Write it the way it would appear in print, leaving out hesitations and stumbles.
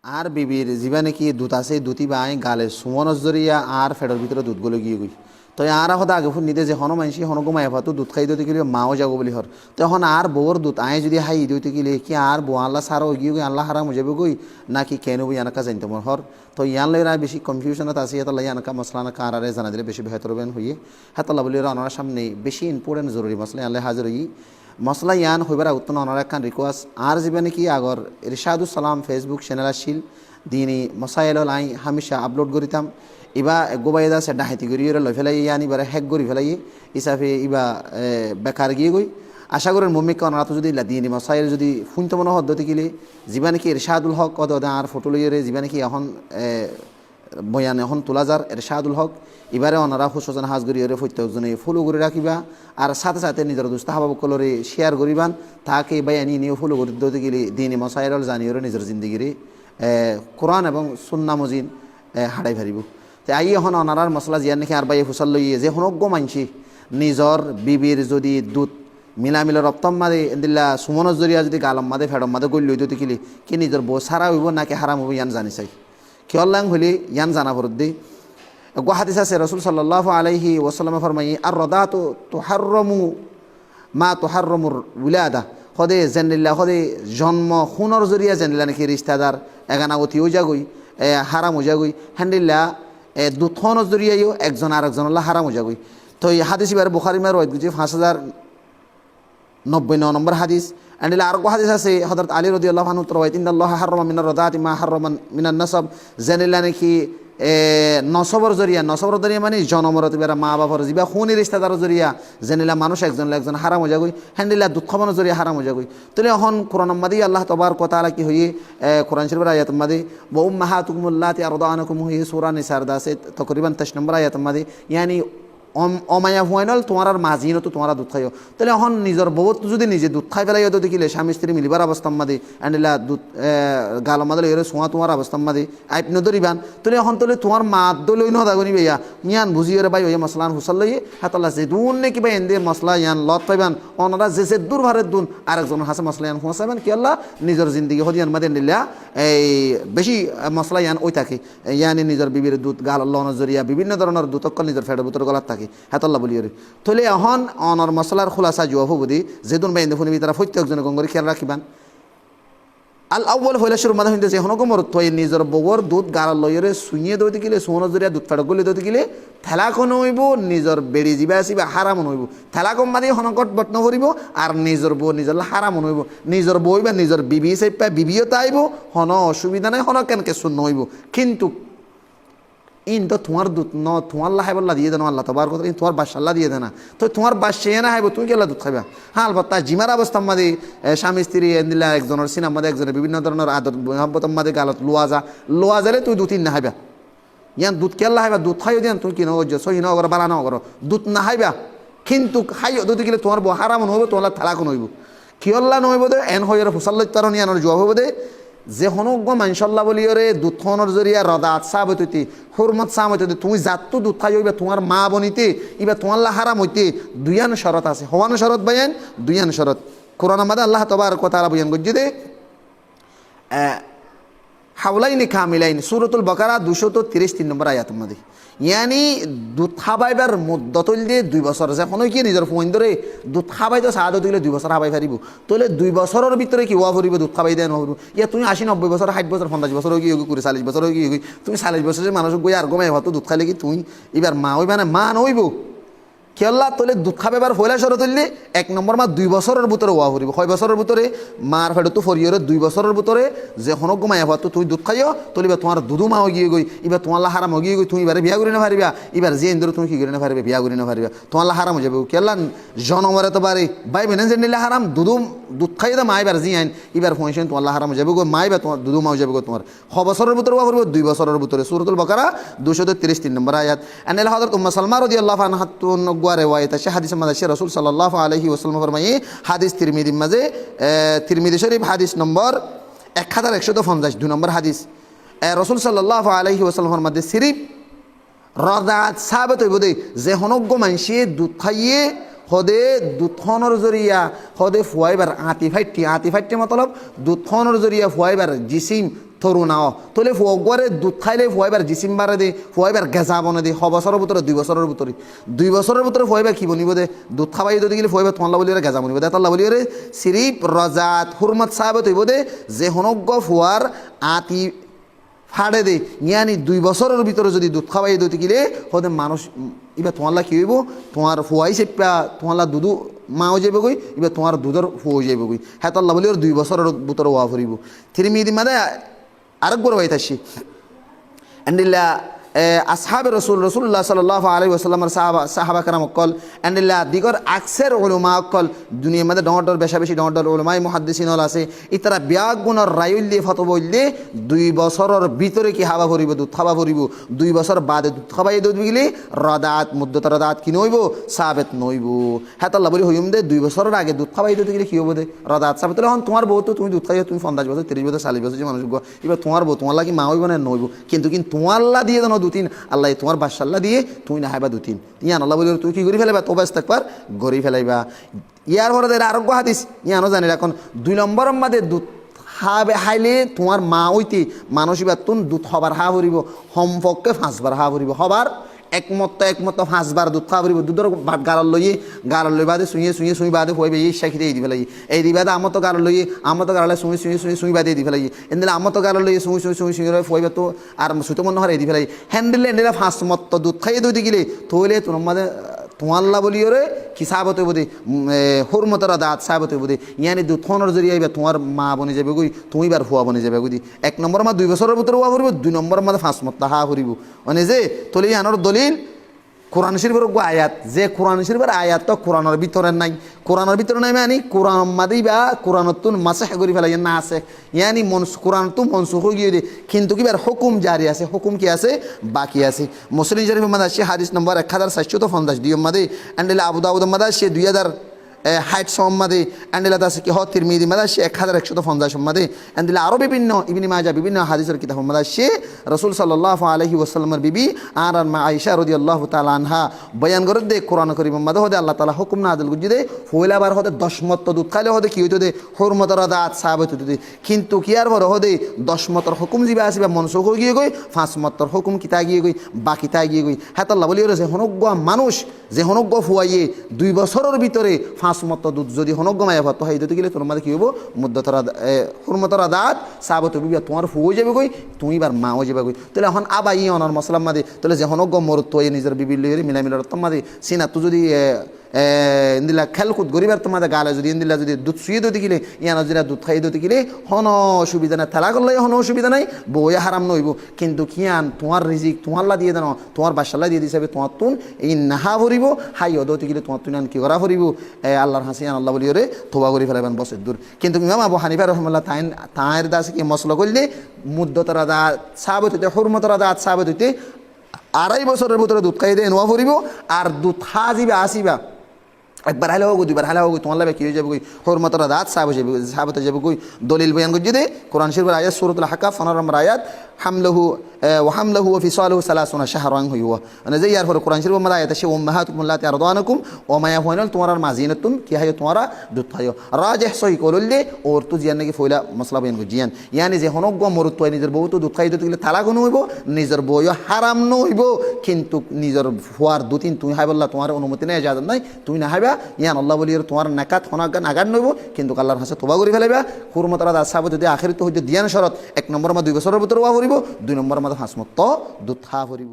আর বিবির জীবানে কি দুধ আছে দুটি বাই গালে সুমনস জরিয়া আর ফেডর ভিতরে দুধ গলে গিয়ে গই তো আর হদা আগে ফুন নিতে যে হন মানসি হন গো মায়া ফাতু দুধ খাই দিতে গেলে মাও যাবো বলি হর তখন আর বউর দুধ আয় যদি হাই দিতে গেলে কি আর বউ আল্লাহ সারো গিয়ে গই আল্লাহ হারাম যাবে গই নাকি কেন বই আনাকা জানতে মর হর তো ইয়ান লইরা বেশি কনফিউশনত আছে তাল্লা ইয়ানকা মশলা কার আরে জানা দিলে বেশি বেহতর বেন হইয়ে হাতাল্লা বলি ওনার সামনে বেশি ইম্পর্টেন্ট জরুরি মশলা আল্লাহ হাজির হই মশলা ইয়ান হইবার উত্তন ওনার একখান রিকোয়েস্ট আর জীবনে কি আগর ইরশাদুস সালাম ফেসবুক চ্যানেল আসিল দিনী মশাইল আই হামেশা আপলোড করিতাম ইবা গোবাইদা সে ডাহাইতি গড়িয়ে লই ফেলাই ইয়ানি বারে হেক গড়ি ফেলাই হিসাবে ইবা বেকার গিয়ে গই আশা করেন মম্মিকা অনারাত যদি দিনী মশাইল যদি শুনতে মনে হদ্দতি কিলে জীবা নাকি ইরশাদুল হক অদ আর ফটো লইয়ে জীবা নাকি এখন বয়ান এখন তোলা যার ইরশাদুল হক এবারে অনারা হুসন হাজ গড়িয়ে প্রত্যেকজনে ফলো করে রাখিবা আর সাথে সাথে নিজের দুস্থ হাবাবকলরে শেয়ার করিবান তাকে বায়ানি নিয়ে ফলো করে দিতে গেলে দিনী মশাইল জানিয়ে নিজের জিন্দগিরে কোরআন এবং সুন্না মজিন হারাই ফারিব তো আই এখন অনারার মশলা জিয়ার নাকি আর বাই হুসাল লইয়ে যে হনজ্ঞ মানসি নিজর বিবির যদি দুধ মিলামিলা রপ্তম মাদে দিল্লা সুমনের জরিয়া যদি গালম মাদে ফেডম মাদে গল্য হইতে কিলি কি নিজের বউ সারা হইব নাকি হারাম হইব ইয়ান জানি চাই কিয়ল্লাং হইলে ইয়ান জানা ভরত দি হাদিস আছে রসুল সাল্লাল্লাহু আলাইহি ওয়াসাল্লামে ফরমাই আর রদাতু তুহাররমু মা তুহাররমুর উলাদা সদে জেনিল্লা সদে জন্ম খুনৰ জরিয়া জেনিল্লা নাকি রিস্তাদার এগানা অতি ওজাগই হারাম ওজাগই হ্যান্ডিল্লা দুথনের জরিয়াইও একজন আর একজনল্লা হারাম ওজাগই তো এই হাদিস এবার বুখারি মার ওয়াইদ গুজি 5099 নম্বর হাদিস আন্ডিল্লা আর হাদিস আছে হযরত আলী রাদিয়াল্লাহু আনহু রাওয়ায়াত ইন্নাল্লাহা হারামা মিনার রাদাতি মা হারামা মিনান নাসাব জেনিল্লা নাকি নসবর জরিয়া নসবর জরিয়া মানে জনমরত বেড়া মা বাবার যা খুনি রিস্তাদার জরিয়া জেনিলা মানুষ একজন একজন হারাম হয়ে যাগই হ্যান্ডিলা দুঃখ মানুষ জরিয়া হারাম হয়ে যাগই তাহলে এখন কোরআন মাদি আল্লাহ তবার কথা আলা কি হইয়ে কোরআন শরীফের আয়াত মাদি ওয়া উম্মাহাতুকুমুল্লাতি আরদানাকুম হইয়ে সূরা নিসার দাসে তকরিবান 23 নম্বর আয়াত মাদি ইয়ানি অমায়া হুয়াইনল তোমার আর মাঝিন তো তোমার দুধ খাইও তাহলে এখন নিজের বউ যদি নিজে দুধ খাই ফেলাই তো দেখিলে স্বামী স্ত্রী মিলিবার অবস্থা মাদি অ্যান্ডিলা দুধ গাল মাদলে এর সোয়া তোমার অবস্থা মাদি আইপ নদরিবান তাহলে এখন তাহলে তোমার মা দলই নদাগনি ভাইয়া ইয়ান বুঝিয়ে ভাই ওই মশলান হুসাল লইয়ে হাতাল্লা যে দুন নাকি ভাই এনদের মশলা ইয়ান লত পাইবান ওনারা যে দূর ভারের দুন আরেকজনের হাসে মশলা ইয়ান হুঁসাইবান কি আল্লাহ নিজের জিন্দগি হদিয়ান মাদি নিলা এই বেশি মশলা ইয়ান ওই থাকে ইয়ানি নিজের বিবির দুধ গাল আল্লাহ নজরিয়া বিভিন্ন ধরনের দুতক্কল নিজের ফেডের ভিতর গলার থাকে হাতাল্লা বলি রে থলে এখন অনর মশলার খোলাসা জুয়া বুদি যেদুন বাইন্দে ফুনি তারা প্রত্যেকজনে গঙ্গরি খেয়াল রাখিবান আল আউ্বল হইলে শুরু মাথা হইতে এখন গমর থই নিজের বউর দুধ গাল লইরে শুইয়ে দইতে গেলে সোহন জরিয়া দুধ ফেড় গলি দইতে গেলে থেলাকন হইব নিজের বেড়ি যাবা আসিবা হারামন হইব থেলাকম মাদি হনকট বটন করিব আর নিজের বউ নিজের হারামন হইব নিজের বউ বা নিজের বিবি চাইপা বিবিও তাইব হন অসুবিধা নাই হন কেনকে শূন্য হইব কিন্তু ইন তো তোমার দুধ ন তোমার লাহাইবল্লা দিয়ে দেন আল্লাহ তবার কথা তোমার বাসাল্লা দিয়ে দেনা তো তোমার বাসে না হাইব তুমি কেলা দুধ খাইবা হ্যাঁ আলবত্তা জিমার অবস্থা মাদি স্বামী স্ত্রী এন্দিলা একজনের সিনাম মাদে একজনের বিভিন্ন ধরনের আদত মহাব্বত মাদে গালত লোয়া যালে তুই দুধ না হাইবা ইয়ান দুধ কেলা হাইবা দুধ খাইও দেন তুই কিনো সহি নগর বালা নগর দুধ না হাইবা কিন্তু খাইও দুধ গেলে তোমার বউ হারাম নহইব তোমার থালাকো নহইব কিয়ল্লা নহইব দে এন হইর ফুসাল্ল তারণ ইয়ানোর জবাব হইব দে যে হনজ্ঞ মানসল্লা বলিওরে দুধখনের জরিয়া রদাত সাব হইতে হুরমত সাম হইতে তুমি জাততো দুধ খাই হইবা তোমার মা বনিতে ইবা তোমার হারাম হইতে দুইয়ান শরত আছে হওয়ান শরত বায়ান দুইয়ান শরত কোরআন মাদা আল্লাহ তবার কথা বয়ান গজ্জি দে হাওলাইনি কামিলাইন সূরাতুল বাকারা 233 নম্বর আয়াত মাদি ইয়ানি দুধ খাবাইবার মুদ্দতল দিয়ে 2 বছর যখন কি নিজের ফোন ধরে দুধ খাবাই তো সাহায্য দিলে 2 বছর খাবাই পারিব তাহলে 2 বছরের ভিতরে কি হওয়া পড়িব দুধ খাবাই দেন হইব ইয়া তুমি 80-90 বছর 60 বছর 50 বছর কি করে 40 বছর কি তুমি 40 বছরের মানুষ গই আর গমাই হতো দুধ খাইলে কি তুমি এবার মা হইবা না মা নইব কেল্লা তোলে দুধ খাবেবার ফয়লা সর তুললে 1 নম্বর মা 2 বছরের ভিতরে ওয়া হরিব 6 বছরের ভিতরে মার ফেড়ে তো ফরিয়রে 2 বছরের ভিতরে যে হন ঘুমাই হতো তুই দুধ খাইও তোলিবা তোমার দুধু মা গিয়ে গই এবার তোমার হারাম গিয়ে গই তুমি এবারে বিয়া করে না পারিবা এবার যে ইন্দ্র তুমি কি করে না পারিবা বিয়া করে না পারিবা তোমার হারাম হয়ে যাবে কেল্লা জনমরে তো পারে ভাই বেনেন যে নিলে হারাম দুধ খাই দা মা এবার জি আইন এবার ফোনছেন তোমার হারাম হয়ে যাবে গো মা এবার তোমার দুধু মা হয়ে যাবে গো তোমার 6 বছরের ভিতরে ওয়া হরিব 2 বছরের ভিতরে সূরাতুল বাকারা 233 নম্বর আয়াত আনাল হযরত উম্মে সালমা রাদিয়াল্লাহু আনহা তুন রিওয়ায়াত আছে হাদিস মাঝে রাসূল সাল্লাল্লাহু আলাইহি ওয়াসাল্লাম ফরমায়ে হাদিস তিরমিজি মাঝে তিরমিজি শরীফ হাদিস নম্বর 1150 2 নম্বর হাদিস রাসূল সাল্লাল্লাহু আলাইহি ওয়াসাল্লাম ফরমাতে সিরিফ রদাত সাবিত হইব দে যে হনজ্ঞ মানসি দুধ খাইয়ে হদে দুধখনের জরিয়া হদে ফুয়াইবার আতি ফাইটি মতলব দুধখনের জরিয়া ফুয়াইবার জিসিম তরুণ আও তোলে ফুয়ারে দুধ খাইলে ফুয়াইবার জিসিম বারে দে ফুয়াইবার গেজা বনে দে 6 বছরের ভিতরে 2 বছরের ভিতরে 2 বছরের ভিতরে ফুয়াইবার কি বনিব দে দুধ খাবাই যদি গেলে ফুয়াইবার তোমাল্লা বলিরে গেজা বনিব দে তাল্লা বলিরে সিরিপ রজাত হুরমত সাহাবত হইব দে যে হনজ্ঞ ফুয়ার আতি ফাড়ে দে ইয়ানি 2 বছরের ভিতরে যদি দুধ খাবাই দিতে গেলে হতে মানুষ এবার তোমাল্লা কি হইব তোমার ফুয়াই সেপা তোমাল্লা দুধু মাও যাবে গই এবার তোমার দুধের ফুয়াই যাবে গই হ্যাঁ তাল্লা বলি 2 বছরের ভিতরে ওয়া ফুরিব থিরিমিদি মানে আরেকবার হয়ে থাকছি এন্ডিল্লা আসহাবে রসুল্লাহ সাল্লাল্লাহু আলাইহি ওয়াসাল্লামের সাহাবা কারাম অকল এন্ডিল্লা দিগর আকসের উলামা অকল দুনিয়ার মধ্যে ডর বেশা বেশি ডর উলামাই মুহাদ্দিসিন হল আছে ইতারা ব্যাগ গুণর রায়ুল্লি ফতো বললে 2 বছরের ভিতরে কি হাবা ভরিব দুধ খাবা ভরিব 2 বছর বাদে দুধ খাবাই দুধ গেলে রদাত মুদ্দত রদাত কি নইব সাবেত নইব হ্যাঁ তাল্লা বলি হইম দে 2 বছরের আগে দুধ খাবাই দিতে গেলে কি হবো দে রদাত সাবেত হন তোমার বউ তো তুমি দুধ খাইয়া তুমি 50 বছর 30 বছর 40 বছর যে মানুষ এবার তোমার বউ তোমার লাগি মা হইব না নইব কিন্তু তোমাল্লা দিয়ে দেন 2-3 আল্লাহ তোমার বাসাল্লাহ দিয়ে তুই না হাইবা 2-3 ইয়ান আল্লাহ বলি তুই কি করি ফেলাইবা তো বাস থাকবার গড়ি ফেলাইবা ইয়ার পরে আরোগ্য হাদিস ইয়ানো জানি এখন 2 নম্বরের মধ্যে দুধ হাবে হাইলে তোমার মা হইতে মানুষ এবার তুন দুধ হবার হা ভরিব সম্পর্কে 5 বার হা ভরিব হবার একমত 5 বার দুধ খাওয়া ভরিব দুধের গাড়াল লই বাদে শুই বাদে হইবে এই শাখিতে এই দিবে লাগি এই দিবাদে আমত গাড়াল লইয়ে আমত গাড়ালে শুই বাদে দিবে লাগি এদিন আমত গাড়াল লইয়ে শুই হইবে তো আর সুতো মনে হয় এই দিবে লাগি হ্যান্ডেলে এন্ডেলে 5 মত দুধ খাইয়ে দুই গেলে তৈলে তোমার মাঝে তোমাল্লা বলি ওরে কি সাবত হইব দে হুরমতরা দাঁত সাবত হইব দে ইয়ানি দুধ খাওয়ানোর জরিয়া এবার তোমার মা বনে যাবে গই তুমি বার ফুয়া বনে যাবে গই 1 নম্বর মা 2 বছরের ভিতরে ওয়া ভরিব 2 নম্বর মাঝে 5 মত হা ভরিব মানে যে তলে ইয়ানোর দলিল কোরআন শরীফের আয়াত যে কোরআন শরীফের আয়াত তো কোরআনের ভিতরে নাই কোরআনের ভিতরে নাই মানে কোরআন মাদি বা কোরআনতুন মাসাহ করি ফেলাই না আছে ইয়ানি কোরআন তো মনসুখ হয়ে গিয়ে কিন্তু কিবার হুকুম জারি আছে হুকুম কি আছে বাকি আছে মুসলিম শরীফের মধ্যে আছে হাদিস নম্বর 1450 দিয়ম মাদে এন্ডেলা আবু দাউদ মধ্যে আছে 2060 সম্মাদে এন্ডেলা আছে কি তিরমিজি মধ্যে আছে 1150 সম্মাদে এন্ডেলা আরো বিভিন্ন ইবনে মাজাহ বিভিন্ন হাদিসের কিতাব মধ্যে আছে রাসূল সাল্লাল্লাহু আলাইহি ওয়াসাল্লামের বিবি আর মা আয়েশা রাদিয়াল্লাহু তাআলা আনহা বয়ান করে দে কোরআন কারীম মধ্যে হদে আল্লাহ তাআলা হুকুম নাযিল করছে দে ফয়লাবার হদে 10 মত দুধ খাইলে হদে কি হইতো দে হুরমত রাদাত সাহাবত হইতো দে কিন্তু কি আর বড় হদে 10 মতর হুকুম জিবা আসিবা মনসুখ হয়ে গিয়ে গই 5 মতর হুকুম কিতা গিয়ে গই বাকি তা গিয়ে গই হ্যাঁ আল্লাহ বলি যে হনজ্ঞ মানুষ যে হনজ্ঞ ফুয়াইয়ে 2 বছরের ভিতরে 5 মত দুধ যদি হনজ্ঞ মায়া ভাত হয় দিতে গেলে তোমার মাঝে কি হইব মুদ্দতরা হুরমতরা দাঁত সাহাবত হইবা তোমার ফুয়ে যাবে গই তুমি বার মাও যাবে গই তাহলে এখন আবা ই অনার মসলাম মাদে তাহলে যে হনজ্ঞ মরত নিজের বিবির লইরে মিলামিলার তোমাদের সিনা তো যদি ইন্দিলা খেলকুদ গরিবার তোমাদের গালে যদি ইন্দিলা যদি দুধ শুয়ে দিতে গেলে ইয়ানো যদি দুধ খাইয়ে দিতে গেলে হন অসুবিধা নাই থালা করলে হন অসুবিধা নাই বইয়া হারাম নইব কিন্তু কিয়ান তোমার রিজিক তোমাল্লা দিয়ে দেন তোমার বাসাল্লা দিয়ে দিছে তোমার তুন এই নাহা ভরিব হাই অদতে গেলে তোমার তুন কি করা ভরিব আল্লাহর হাসিয়ান আল্লাহ বলি ওরে থোবা করি ফেলাবেন বসের দূর কিন্তু ইমাম আবু হানিফা রহমাল্লাহ তাঁর দাসে কি মশলা করলে মুদ্দতরা দাঁত সাহাবত হইতে হুরমতরা দাঁত সাহাবত হইতে 2.5 বছরের ভিতরে দুধ খাইয়ে দিয়ে নোয়া ভরিব আর দুধ হাজিবা আসিবা একবার হালে হোক 2বার হালে হোক তোমার লাগে কি হয়ে যাবে কই হুরমতরা দাঁত সাহাবত যাবে কই দলিল বয়ান করছি দে কোরআন শরীফের আয়াত সূরাতুল হাকাফ 15 নম্বর আয়াত হামলহু ওয়া ফিসালুহু 30 শাহরান হইয়া মানে যে ইয়ার পরে কোরআন শরীফের মধ্যে আয়াত আছে উম্মাহাতুকুম আল্লাতি আরদানাকুম ওয়া মা ইয়াহুনাল তোমার মাজিনাতুন কি হয় তোমারা দুধ খাইও রাজিহ সহি করলে ওর তো জিয়ান নাকি ফয়লা মশলা বয়ান করছি জিয়ান ইয়ানি যে হনজ্ঞ মরুত হয় নিজের বউ তো দুধ খাই দিতে গেলে তালাক হইব নিজের বউও হারাম নইব কিন্তু নিজের ফুয়ার 2-3 তুমি হাই বললা তোমার অনুমতি নেই ইজাজত নাই তুমি না হাইবা ইয়ান আল্লাহ বলি তোমার নাকাত হনাগান আগান নইব কিন্তু আল্লাহর হাসে তোবা করি ফেলাইবা হুরমতরা দাস সাহাবত যদি আখিরাতে হইতে দিয়ান শরত 1 নম্বর মা 2 বছরের ভিতরে ওয়া ভরিব 2 নম্বর মা 5 মত দুধ খা ভরিব